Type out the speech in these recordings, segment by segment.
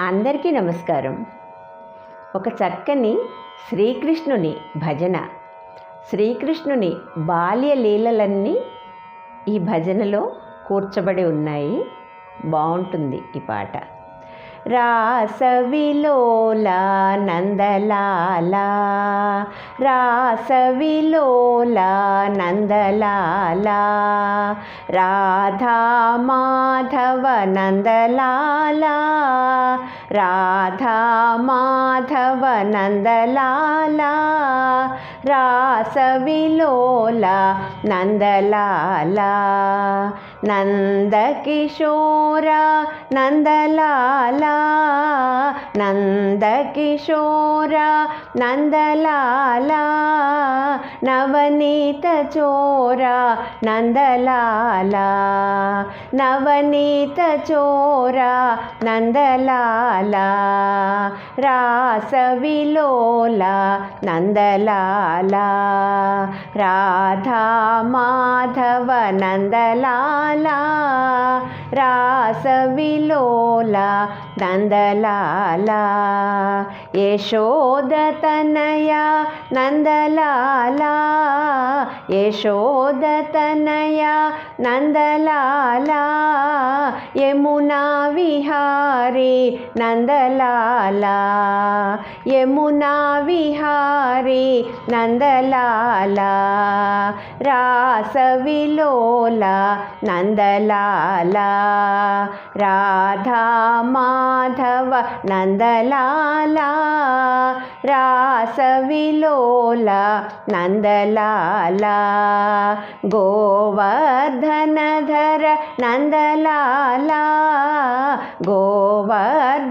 అందరికీ నమస్కారం. ఒక చక్కని శ్రీకృష్ణుని భజన, శ్రీకృష్ణుని బాల్య లీలలన్నీ ఈ భజనలో కూర్చబడి ఉన్నాయి. బాగుంటుంది ఈ పాట. రాసవిలోల నందలాల, రాసవిలోల నందలాల, రాధా మాధవ నందలాల, రాధా మాధవ నందలాల, రాసవిలోల నందలాల, నందకిశోర నందలాల, నందకిశోర నందలాల, నవనీత చోర నందలాల, నవనీత చోర నందలాల, రాసవిలోల నందలాల, రాధా మాధవ నందలాల, రాసవిలోల నందలాల, యశోదతనయ నందలాల, యశోదతనయ నందలాల, యమునా విహారీ నందలాల, యమునా విహారీ నందలాల, రాసవిలోల నందలాల, రాధా మాధవ నందలాల, రాసవిలోల నందలాల, గోవర్ధనధర నందలాల, గోవర్ధనధర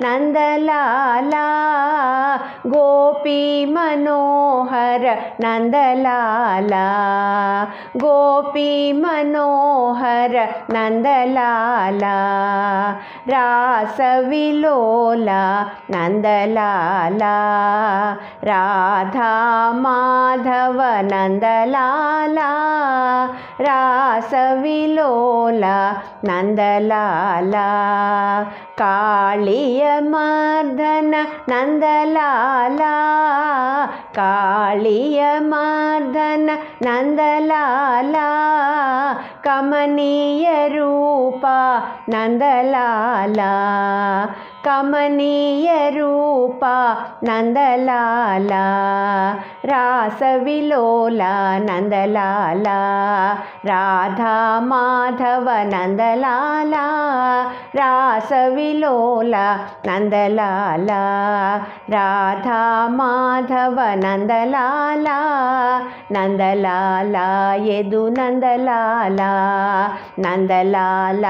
నందలాల, గోపీ మనోహర నందలాల, గోపీ మనోహర నందలాల, రాసవిలోల నందలాల, రాధా మాధవ నందలాల, రాసవిలోల నందలాల, కాళీయమర్దన నందలాల, కాళీయమర్దన నందలాల, కమనీయ రూప నందలాల, కమనీయ రూప నందలాల, రాసవిలోల నందలాల, రాధా మాధవ నందలాల, రాసవిలోల నందలాల, రాధా మాధవ నందలాల, నందలాల యదు నందలాల, నందలాల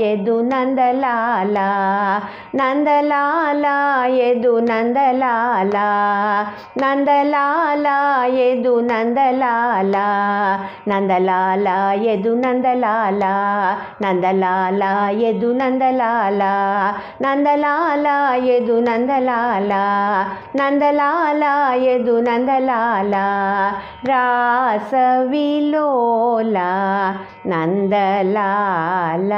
యదు నందలాల, నందలాల యదు నందలాల, నందలాల యదు నందలాల, నందలాల యదు నందలాల, నందలాల యదు నందలాల, నందలాల యదు నందలాల, నందలాల యదు నందలాల, రాసవిలోల నందలాల.